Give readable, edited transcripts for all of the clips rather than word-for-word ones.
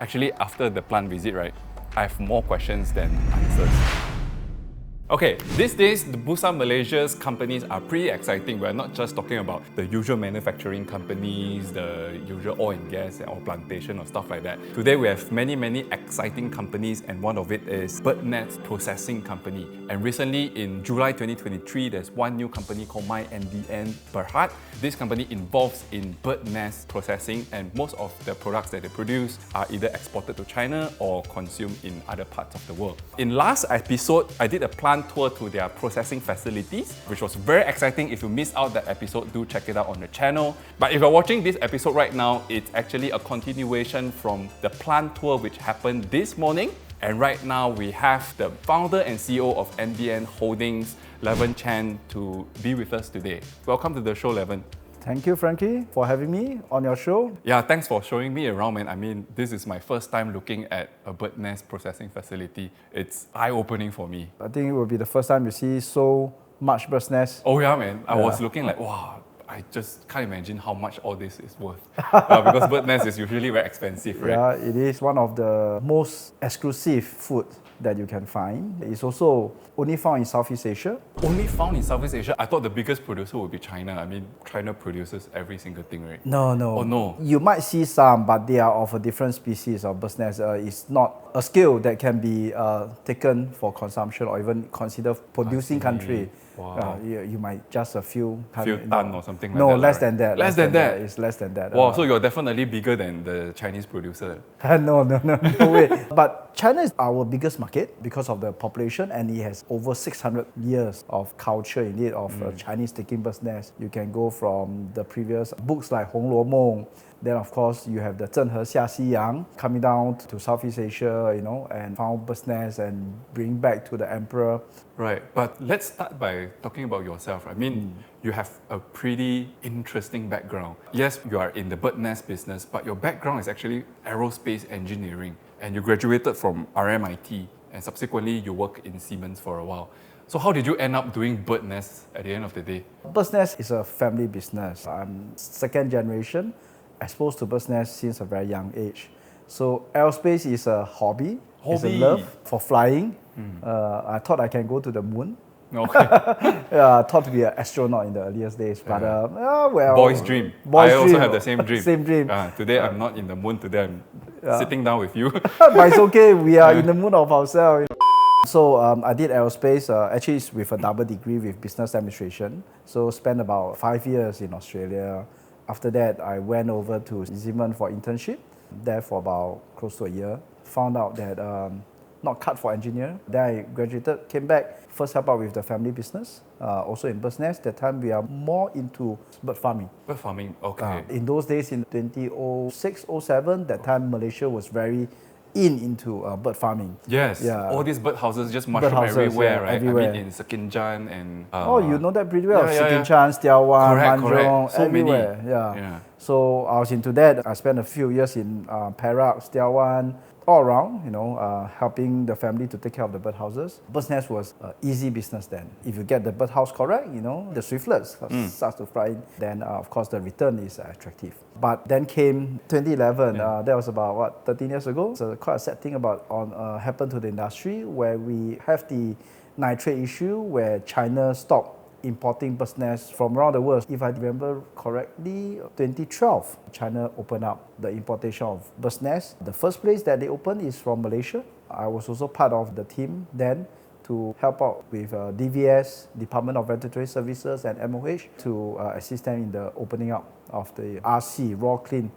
Actually, after the plant visit, right, I have more questions than answers. Okay, these days, the Bursa Malaysia's companies are pretty exciting. We're not just talking about the usual manufacturing companies, the usual oil and gas or plantation or stuff like that. Today, we have many exciting companies, and one of it is Birdnest Processing Company. And recently, in July 2023, there's one new company called MYMBN Berhad. This company involves in bird nest processing, and most of the products that they produce are either exported to China or consumed in other parts of the world. In last episode, I did a plant tour to their processing facilities, which was very exciting. If you missed out that episode, do check it out on the channel. But if you're watching this episode right now, it's actually a continuation from the plant tour which happened this morning. And right now we have the founder and CEO of MYMBN Holdings, Lavernt Chen, to be with us today. Welcome to the show, Lavernt. Thank you, Frankie, for having me on your show. Yeah, thanks for showing me around, man. I mean, this is my first time looking at a bird nest processing facility. It's eye-opening for me. I think it will be the first time you see so much bird's nest. Oh yeah, man. I was looking like, wow, I just can't imagine how much all this is worth. Because bird nest is usually very expensive, right? Yeah, it is one of the most exclusive food that you can find. It's also only found in Southeast Asia. Only found in Southeast Asia? I thought the biggest producer would be China. I mean, China produces every single thing, right? No. Oh no. You might see some, but they are of a different species of bird's nest. It's not a scale that can be taken for consumption or even considered producing country. Wow. You might just a few ton or something like no, that. less right? than that. Less than that? It's less than that. Wow, so you're definitely bigger than the Chinese producer. No way. But China is our biggest market because of the population, and it has over 600 years of culture in it, of Chinese taking bird's nest. You can go from the previous books like Hong Luo Meng. Then of course you have the Zheng He Xia Xi Yang coming down to Southeast Asia, and found bird's nest and bring back to the emperor. Right, but let's start by talking about yourself. I mean, you have a pretty interesting background. Yes, you are in the bird nest business, but your background is actually aerospace engineering, and you graduated from RMIT, and subsequently you worked in Siemens for a while. So how did you end up doing bird nests at the end of the day? Bird's nest is a family business. I'm second generation, exposed to bird's nest since a very young age. So aerospace is a hobby. It's a love for flying. I thought I can go to the moon. Okay. I thought to be an astronaut in the earliest days, but well. Boy's dream. Boy's I also dream. have the same dream. Same dream. Today I'm not in the moon. Today I'm sitting down with you. But it's okay. We are in the moon of ourselves. So I did aerospace. Actually, it's with a double degree with business administration. So spent about 5 years in Australia. After that, I went over to Siemens for internship. There for about close to a year. Found out that not cut for engineer. Then I graduated, came back, first help out with the family business, also in bird's nest. That time we are more into bird farming. Bird farming, okay. In those days, in 2006, 07, that time Malaysia was very into bird farming. Yes, all these bird houses just mushroom everywhere, right? Everywhere. I mean, in Sekinjan and... you know that pretty well. Yeah. Sekinchan, Setiawan, Manjong, So everywhere. many. Yeah. So I was into that. I spent a few years in Perak, Setiawan, all around, helping the family to take care of the bird houses. Bird's nest was an easy business then. If you get the bird house correct, the swiftlets starts to fly in, then of course the return is attractive. But then came 2011, that was about 13 years ago. So quite a sad thing happened to the industry where we have the nitrate issue where China stopped importing bird's nests from around the world. If I remember correctly, 2012, China opened up the importation of bird's nests. The first place that they opened is from Malaysia. I was also part of the team then to help out with DVS, Department of Veterinary Services, and MOH to assist them in the opening up of the RC, raw clean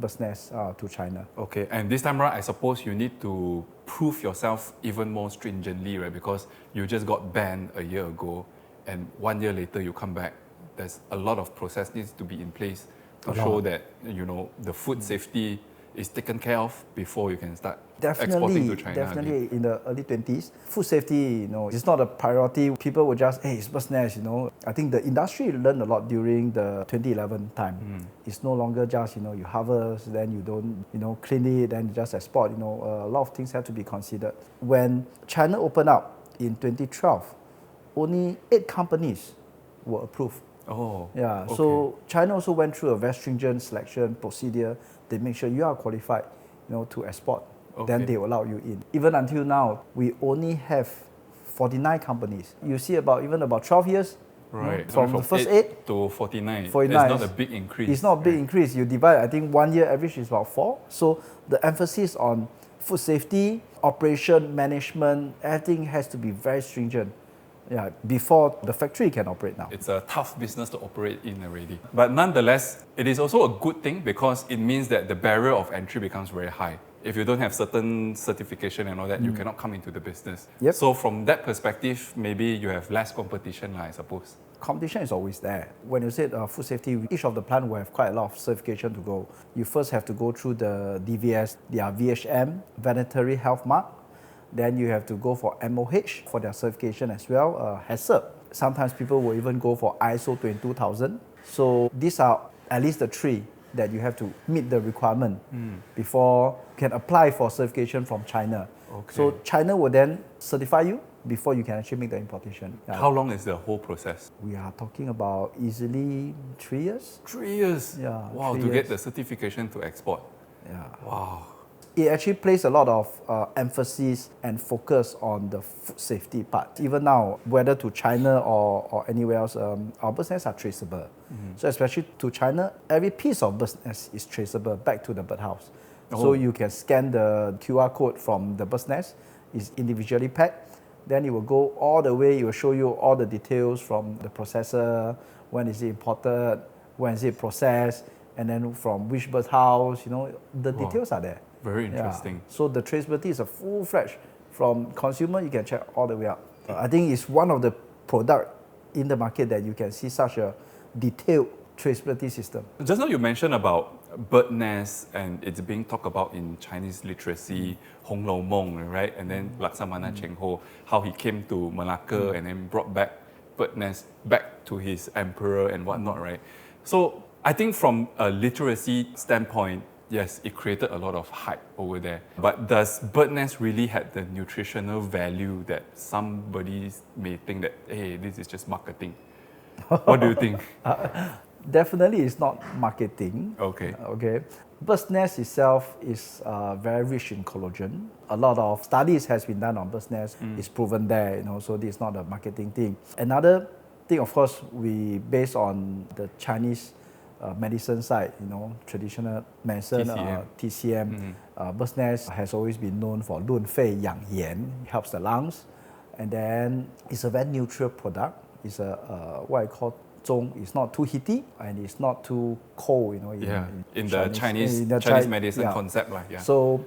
bird's nest to China. Okay, and this time around, I suppose you need to prove yourself even more stringently, right? Because you just got banned a year ago, and 1 year later you come back. There's a lot of process needs to be in place to show that the food safety is taken care of before you can start exporting to China. Definitely in the early 20s. Food safety, it's not a priority. People would just, it's bird's nest, I think the industry learned a lot during the 2011 time. It's no longer just, you harvest, then you don't, clean it, then you just export. A lot of things have to be considered. When China opened up in 2012, only 8 companies were approved. Oh. Yeah, Okay. so China also went through a very stringent selection procedure. They make sure you are qualified, to export. Then Okay. they will allow you in. Even until now, we only have 49 companies. You see about 12 years, Right. It's from only the first 8 8 to 49. 49. It's not a big increase. It's not a big right? increase. You divide, I think 1 year average is about 4. So the emphasis on food safety, operation, management, everything has to be very stringent. Yeah, before the factory can operate now. It's a tough business to operate in already. But nonetheless, it is also a good thing because it means that the barrier of entry becomes very high. If you don't have certain certification and all that, you cannot come into the business. Yep. So from that perspective, maybe you have less competition, I suppose. Competition is always there. When you said food safety, each of the plant will have quite a lot of certification to go. You first have to go through the DVS, their VHM, Veterinary Health Mark. Then you have to go for MOH for their certification as well, HACCP. Sometimes people will even go for ISO 22000. So these are at least the 3 that you have to meet the requirement before you can apply for certification from China. Okay. So China will then certify you before you can actually make the importation. How long is the whole process? We are talking about easily 3 years. 3 years. Yeah, Wow, 3 to get years. the certification to export. Yeah. Wow. It actually places a lot of emphasis and focus on the food safety part. Even now, whether to China or anywhere else, our birds nests are traceable. So especially to China, every piece of birds nest is traceable back to the birdhouse. So you can scan the QR code from the birds nest, it's individually packed. Then it will go all the way, it will show you all the details from the processor, when is it imported, when is it processed, and then from which birdhouse, the details are there. Very interesting. Yeah. So the traceability is a full-fledged. From consumer, you can check all the way up. I think it's one of the product in the market that you can see such a detailed traceability system. Just now you mentioned about bird nest and it's being talked about in Chinese literacy, Hong Lo Mong, right? And then Laksamana Cheng Ho, how he came to Malacca and then brought back bird nest back to his emperor and whatnot, right? So I think from a literacy standpoint, yes, it created a lot of hype over there. But does bird nest really have the nutritional value that somebody may think that, hey, this is just marketing? What do you think? Definitely it's not marketing. Okay. Okay. Bird's nest itself is very rich in collagen. A lot of studies has been done on bird's nest. It's proven there, so this is not a marketing thing. Another thing, of course, we based on the Chinese medicine side, traditional medicine, TCM. Bird's nest has always been known for 润肺养颜, helps the lungs. And then it's a very neutral product. It's a what I call zong. It's not too heaty and it's not too cold, in the Chinese medicine concept. Yeah. So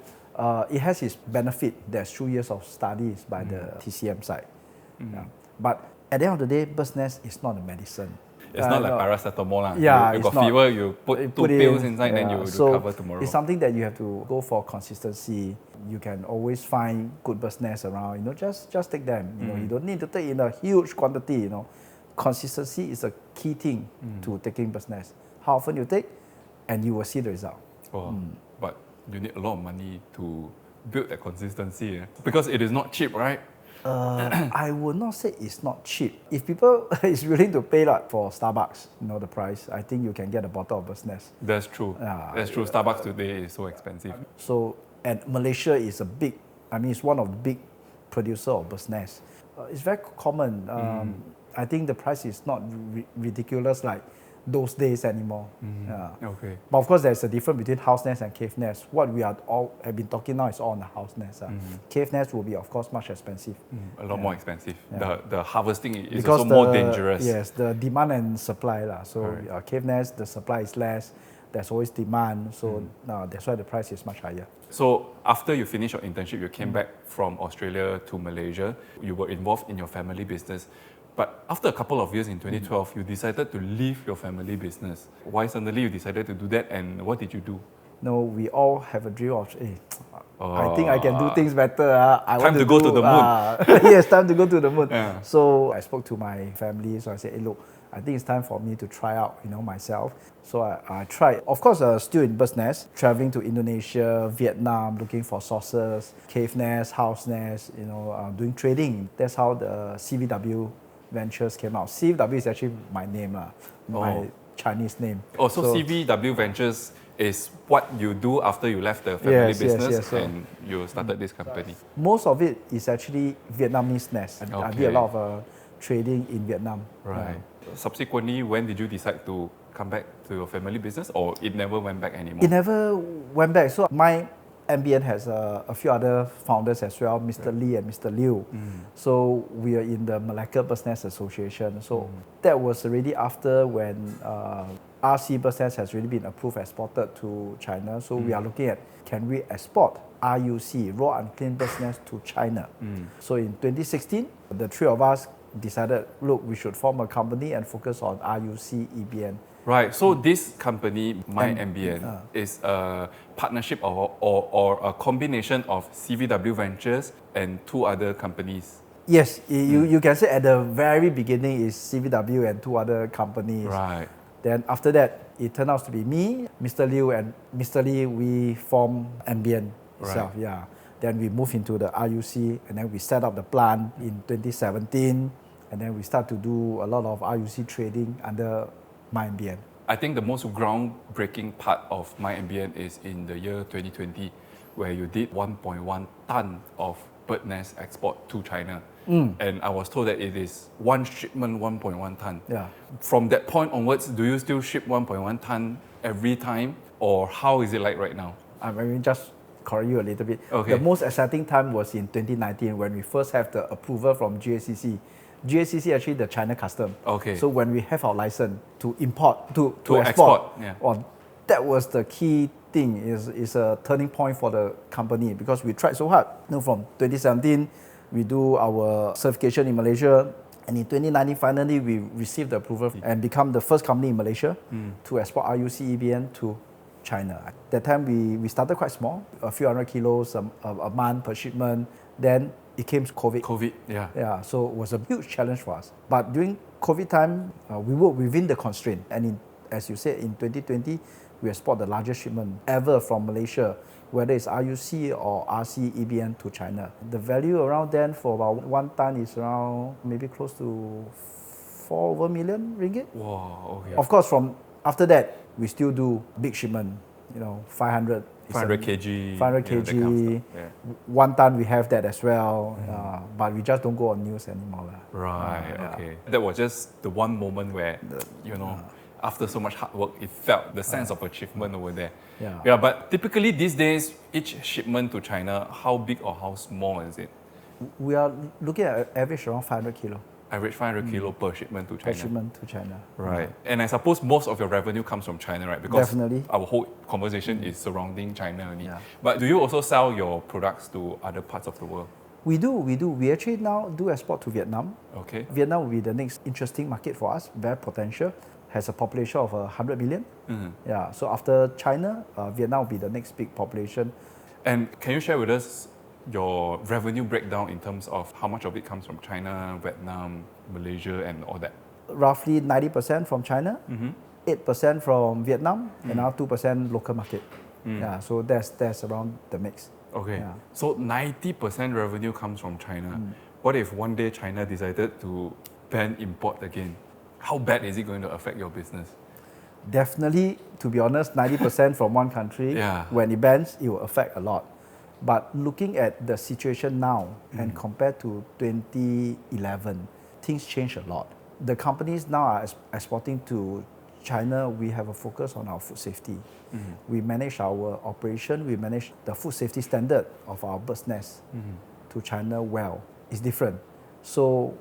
it has its benefit. There's 2 years of studies by the TCM side. Yeah. But at the end of the day, bird's nest is not a medicine. It's not like paracetamol. Yeah, you got not. fever, you put 2 pills inside, then you recover tomorrow. It's something that you have to go for consistency. You can always find good bird's nests around. Just take them. You don't need to take in a huge quantity. Consistency is a key thing to taking bird's nest. How often you take, and you will see the result. But you need a lot of money to build that consistency, because it is not cheap, right? I would not say it's not cheap. If people is willing to pay for Starbucks, the price, I think you can get a bottle of bird's nest. That's true. That's true. Starbucks today is so expensive. So, and Malaysia is it's one of the big producer of bird's nest. It's very common. I think the price is not ridiculous like those days anymore. Okay. But of course, there's a difference between house nest and cave nest. What we have been talking now is all on the house nest. Cave nest will be, of course, much expensive. A lot more expensive. The harvesting is because also more dangerous. Yes, the demand and supply. So Right. Cave nest, the supply is less. There's always demand. So that's why the price is much higher. So after you finished your internship, you came back from Australia to Malaysia. You were involved in your family business. But after a couple of years in 2012, you decided to leave your family business. Why suddenly you decided to do that, and what did you do? No, we all have a dream of, I think I can do things better. I Time want to go to the moon. Yes, time to go to the moon. Yeah. So I spoke to my family. So I said, hey, look, I think it's time for me to try out, myself. So I tried. Of course, still in bird's nest, traveling to Indonesia, Vietnam, looking for sources, cave nest, house nest, doing trading. That's how the CVW Ventures came out. CVW is actually my name, my Chinese name. So CVW Ventures is what you do after you left the family business and you started this company. Most of it is actually Vietnamese nest. I did a lot of trading in Vietnam. Right. Subsequently, when did you decide to come back to your family business, or it never went back anymore? It never went back. So MYMBN has a few other founders as well, Mr. Lee and Mr. Liu. So we are in the Malacca Birdnest Association. So that was already after when RC Birdnest has already been approved, exported to China. So we are looking at, can we export RUC, raw unclean birdnest, to China? So in 2016, the three of us decided, look, we should form a company and focus on RUC EBN. Right, so this company, MYMBN, is a partnership or a combination of CVW Ventures and two other companies. Yes, you can say at the very beginning is CVW and two other companies. Right. Then after that, it turned out to be me, Mr. Liu, and Mr. Lee. We formed MBN itself. Right. Yeah. Then we moved into the RUC, and then we set up the plant in 2017, and then we start to do a lot of RUC trading under MYMBN. I think the most groundbreaking part of MYMBN is in the year 2020, where you did 1.1 ton of bird nest export to China. And I was told that it is one shipment 1.1 ton. Yeah. From that point onwards, do you still ship 1.1 ton every time, or how is it like right now? I mean, just correct you a little bit. Okay. The most exciting time was in 2019 when we first have the approval from GACC. GACC actually the China custom. Okay. So when we have our license to import, to export, yeah. Well, that was the key thing, is a turning point for the company, because we tried so hard. From 2017, we do our certification in Malaysia, and in 2019, finally, we received the approval and become the first company in Malaysia to export RUC EBN to China. At that time, we started quite small, a few hundred kilos a month per shipment. Then it came COVID. Yeah, so it was a huge challenge for us. But during COVID time, we worked within the constraint. And as you said, in 2020, we export the largest shipment ever from Malaysia, whether it's RUC or RC EBN to China. The value around then for about 1 ton is around maybe close to 4 million ringgit. Wow, okay. Of course, from after that, we still do big shipment, 500 kg. 500 kg. That kind of stuff. 1 ton, we have that as well. But we just don't go on news anymore. Right, okay. That was just the one moment where, after so much hard work, it felt the sense of achievement over there. Yeah, but typically these days, each shipment to China, how big or how small is it? We are looking at an average around 500 kilo. Average 500 kilo per shipment to China. Per shipment to China. Right. And I suppose most of your revenue comes from China, right? Because definitely. Our whole conversation is surrounding China only. Yeah. But do you also sell your products to other parts of the world? We do. We actually now do export to Vietnam. Okay. Vietnam will be the next interesting market for us, very potential. Has a population of 100 million. Yeah. So after China, Vietnam will be the next big population. And can you share with us your revenue breakdown in terms of how much of it comes from China, Vietnam, Malaysia, and all that? Roughly 90% from China, 8% from Vietnam, and now 2% local market. Yeah. So that's around the mix. Okay. Yeah. So 90% revenue comes from China. What if one day China decided to ban import again? How bad is it going to affect your business? Definitely, to be honest, 90% from one country, when it bans, it will affect a lot. But looking at the situation now and compared to 2011, things change a lot. The companies now are exporting to China. We have a focus on our food safety. We manage our operation, we manage the food safety standard of our bird's nest to China well. It's different. So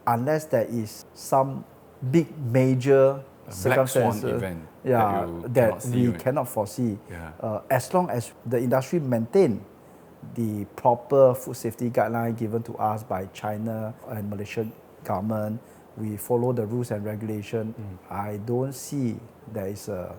unless there is some big major circumstances event that we cannot foresee, as long as the industry maintain the proper food safety guideline given to us by China and Malaysian government, we follow the rules and regulation, I don't see there is a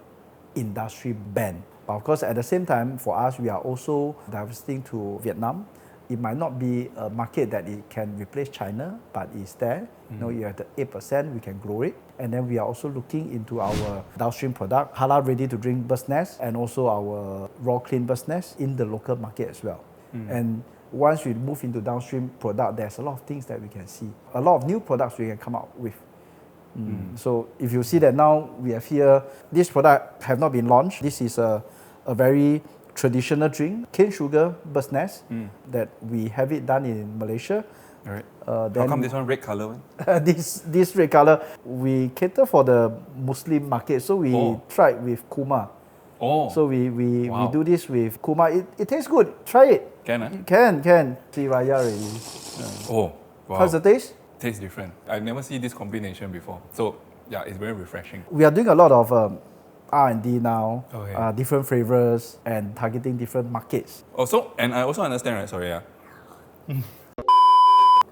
industry ban. But of course, at the same time, for us, we are also diversifying to Vietnam. It might not be a market that it can replace China, but it's there. You have the 8%, we can grow it. And then we are also looking into our downstream product, halal ready-to-drink bird's nest, and also our raw clean bird's nest in the local market as well. And once we move into downstream product, there's a lot of things that we can see. A lot of new products we can come up with. So if you see that now we have here, this product have not been launched. This is a very traditional drink, cane sugar Birdnest, that we have it done in Malaysia. All right. How come this one red color one? this red color, we cater for the Muslim market, so we tried with kurma. Oh. So we do this with kurma. It tastes good. Try it. Can, Can. See Raya already. Oh, wow. How's the taste? Tastes different. I've never seen this combination before. So, yeah, it's very refreshing. We are doing a lot of R&D now, Okay. different flavors and targeting different markets. Also, and I also understand, right? Sorry, yeah.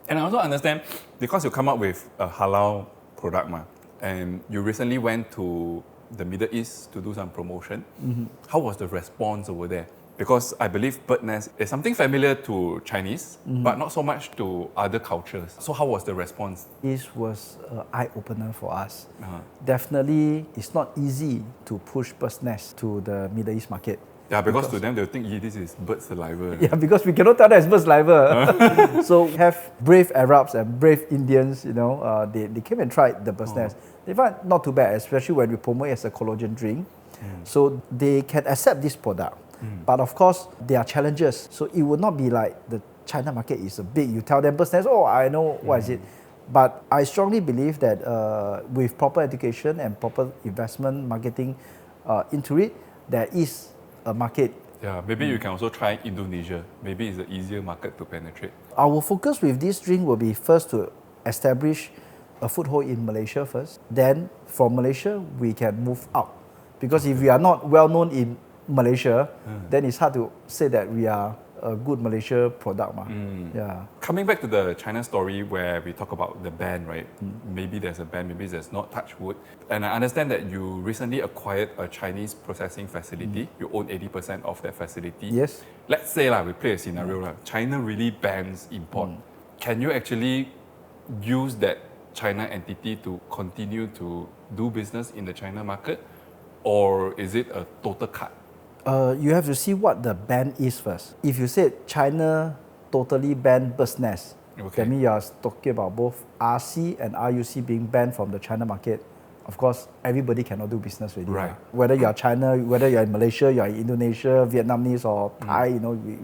And I also understand because you come up with a halal product, and you recently went to the Middle East to do some promotion. How was the response over there? Because I believe Birdnest is something familiar to Chinese, but not so much to other cultures. So how was the response? This was an eye-opener for us. Definitely, it's not easy to push Birdnest to the Middle East market. Yeah, because to them they'll think, this is bird saliva. Yeah, because we cannot tell that it's bird saliva. So we have brave Arabs and brave Indians, they came and tried the Birdnest. They find not too bad, especially when we promote it as a collagen drink. So they can accept this product. But of course, there are challenges. So it would not be like the China market is big. You tell them Birdnest, I know what is it. But I strongly believe that with proper education and proper investment marketing into it, there is a market. Yeah, maybe you can also try Indonesia. Maybe it's an easier market to penetrate. Our focus with this drink will be first to establish a foothold in Malaysia first. Then from Malaysia, we can move out. Because if we are not well known in Malaysia, then it's hard to say that we are a good Malaysia product. Yeah. Coming back to the China story where we talk about the ban, right? Maybe there's a ban, maybe there's not, touch wood. And I understand that you recently acquired a Chinese processing facility. You own 80% of that facility. Yes. Let's say we play a scenario. China really bans import. Can you actually use that China entity to continue to do business in the China market? Or is it a total cut? You have to see what the ban is first. If you said China totally banned Birdnest, that means you are talking about both RC and RUC being banned from the China market. Of course, everybody cannot do business with you. Right. Whether you are China, whether you are in Malaysia, you are in Indonesia, Vietnamese or Thai,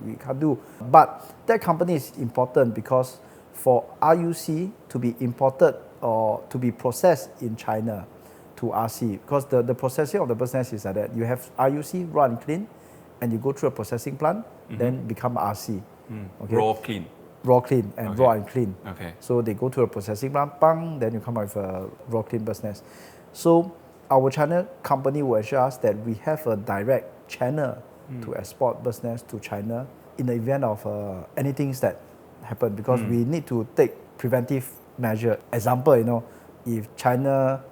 we can't do. But that company is important because for RUC to be imported or to be processed in China, to RC, because the processing of the Birdnest is like that. You have RUC, raw and clean, and you go through a processing plant, then become RC. Okay? Raw, clean. Raw, clean, and raw and clean. Okay. So they go to a processing plant, then you come out with a raw, clean Birdnest. So our China company will assure us that we have a direct channel to export Birdnest to China in the event of anything that happen, because we need to take preventive measure. Example, if China,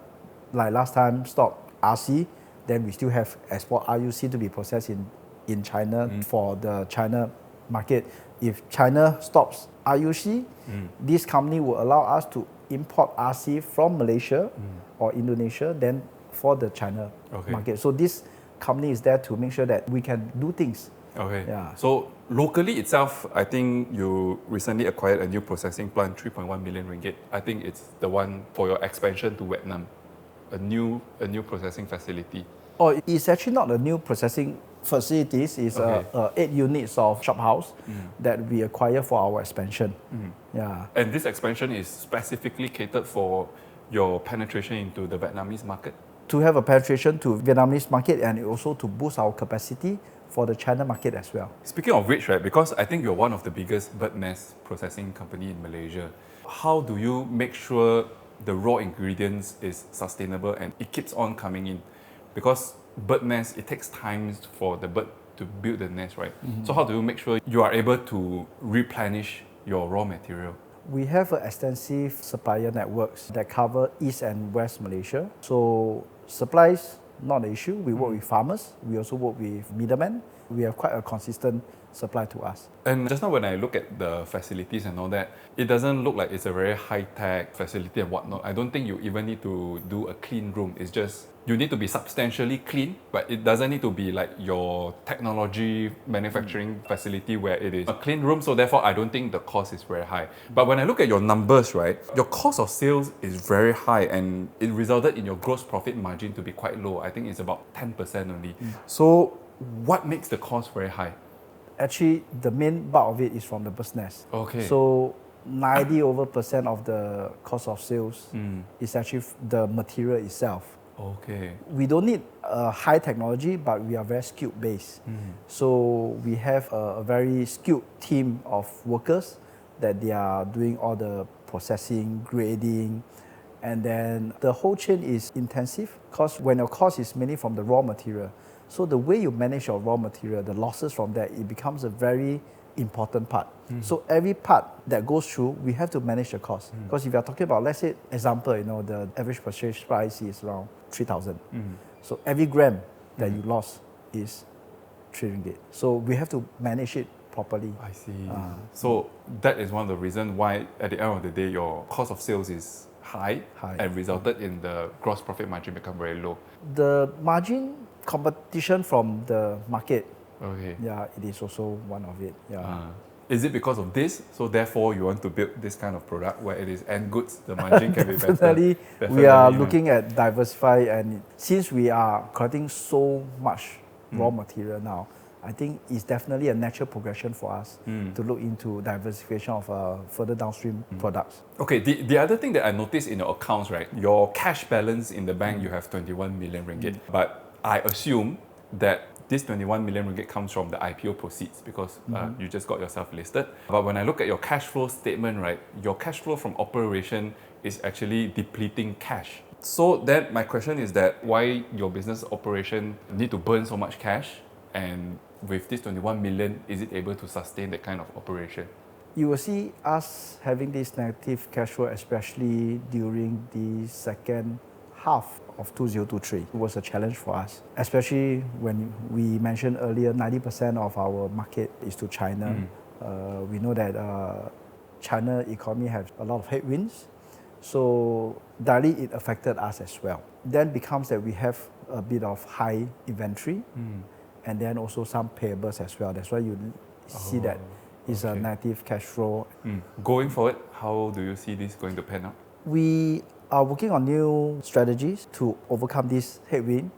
like last time, stop RC, then we still have export RUC to be processed in China for the China market. If China stops RUC, this company will allow us to import RC from Malaysia or Indonesia, then for the China market. So this company is there to make sure that we can do things. Okay. Yeah. So locally itself, I think you recently acquired a new processing plant, 3.1 million ringgit. I think it's the one for your expansion to Vietnam. A new processing facility. Oh, it's actually not a new processing facilities. It's 8 units of shop house that we acquire for our expansion. Yeah. And this expansion is specifically catered for your penetration into the Vietnamese market? To have a penetration to Vietnamese market and also to boost our capacity for the China market as well. Speaking of which, right, because I think you're one of the biggest Birdnest processing company in Malaysia, how do you make sure the raw ingredients is sustainable and it keeps on coming in? Because Birdnest, it takes time for the bird to build the nest, right? So how do you make sure you are able to replenish your raw material? We have extensive supplier networks that cover East and West Malaysia. So supplies, not an issue. We work with farmers. We also work with middlemen we have quite a consistent supply to us. And just now when I look at the facilities and all that, it doesn't look like it's a very high-tech facility and whatnot. I don't think you even need to do a clean room. It's just, you need to be substantially clean, but it doesn't need to be like your technology manufacturing facility where it is a clean room. So therefore, I don't think the cost is very high. But when I look at your numbers, right, your cost of sales is very high and it resulted in your gross profit margin to be quite low. I think it's about 10% only. So what makes the cost very high? Actually, the main bulk of it is from the Birdnest. Okay. So 90% of the cost of sales is actually the material itself. Okay. We don't need a high technology, but we are very skilled based. So we have a very skilled team of workers that they are doing all the processing, grading, and then the whole chain is intensive because when your cost is mainly from the raw material, so the way you manage your raw material, the losses from that, it becomes a very important part. So every part that goes through, we have to manage the cost. Because if you are talking about, let's say, example, the average purchase price is around 3,000. So every gram that you lost is 3 ringgit. So we have to manage it properly. I see. So that is one of the reasons why at the end of the day, your cost of sales is high. And resulted in the gross profit margin become very low. The margin competition from the market, okay, it is also one of it. Is it because of this? So therefore, you want to build this kind of product where it is end goods, the margin can be better. Definitely, we are looking at diversify, and since we are collecting so much raw material now, I think it's definitely a natural progression for us to look into diversification of further downstream products. Okay, the other thing that I noticed in your accounts, right, your cash balance in the bank, you have 21 million ringgit. But I assume that this 21 million ringgit comes from the IPO proceeds because you just got yourself listed. But when I look at your cash flow statement, right, your cash flow from operation is actually depleting cash. So then my question is that why your business operation need to burn so much cash, and with this 21 million, is it able to sustain that kind of operation? You will see us having this negative cash flow, especially during the second half of 2023. It was a challenge for us, especially when we mentioned earlier 90% of our market is to China. We know that China economy has a lot of headwinds, so directly it affected us as well. Then becomes that we have a bit of high inventory and then also some payables as well. That's why you see that it's a negative cash flow. Going forward, how do you see this going to pan out? We are working on new strategies to overcome this headwind.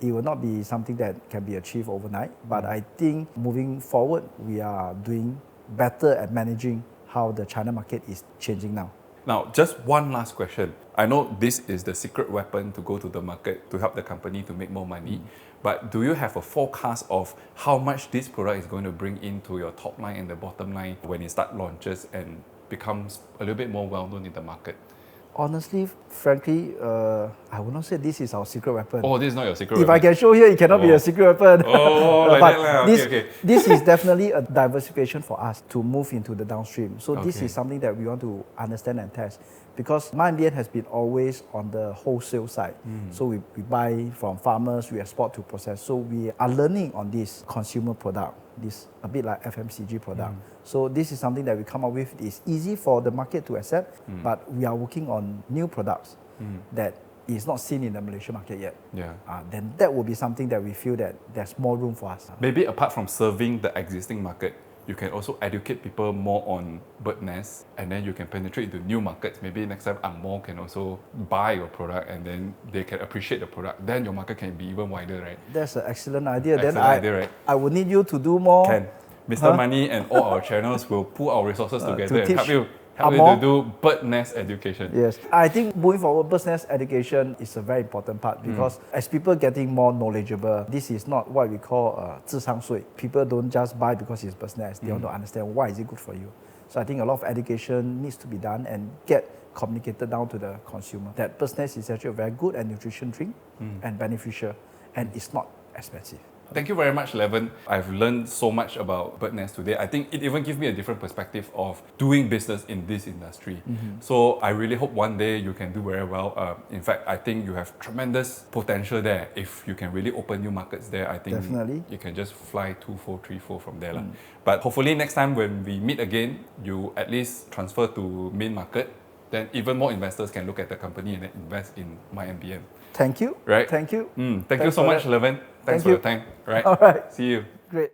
It will not be something that can be achieved overnight, but I think moving forward, we are doing better at managing how the China market is changing now. Now, just one last question. I know this is the secret weapon to go to the market to help the company to make more money, but do you have a forecast of how much this product is going to bring into your top line and the bottom line when it starts launches and becomes a little bit more well-known in the market? Honestly, frankly, I would not say this is our secret weapon. Oh, this is not your secret weapon. If I can show here, it cannot be a secret weapon. This is definitely a diversification for us to move into the downstream. So this is something that we want to understand and test. Because MYMBN has been always on the wholesale side. So we buy from farmers, we export to process. So we are learning on this consumer product, this a bit like FMCG product. So this is something that we come up with. It's easy for the market to accept, but we are working on new products that is not seen in the Malaysian market yet. Then that will be something that we feel that there's more room for us. Maybe apart from serving the existing market, you can also educate people more on Birdnest, and then you can penetrate into new markets. Maybe next time Angmo can also buy your product and then they can appreciate the product. Then your market can be even wider, right? That's an excellent idea. Right? I would need you to do more. Can. Mr. Money and all our channels will pool our resources together and help you to do Birdnest education. Yes, I think moving forward, Birdnest education is a very important part because as people getting more knowledgeable, this is not what we call 智商税. People don't just buy because it's Birdnest. They want to understand why is it good for you. So I think a lot of education needs to be done and get communicated down to the consumer. That Birdnest is actually a very good and nutrition drink and beneficial, and it's not expensive. Thank you very much, Lavernt. I've learned so much about Birdnest today. I think it even gives me a different perspective of doing business in this industry. So I really hope one day you can do very well. In fact, I think you have tremendous potential there. If you can really open new markets there, I think Definitely. you can just fly 2-4, 3-4 from there. But hopefully next time when we meet again, you at least transfer to main market. Then even more investors can look at the company and then invest in MYMBN. Thank you. Right? Thank you. Thank you Thanks so for much, that. Lavernt. Thanks Thank for you. your time. Right? All right. See you. Great.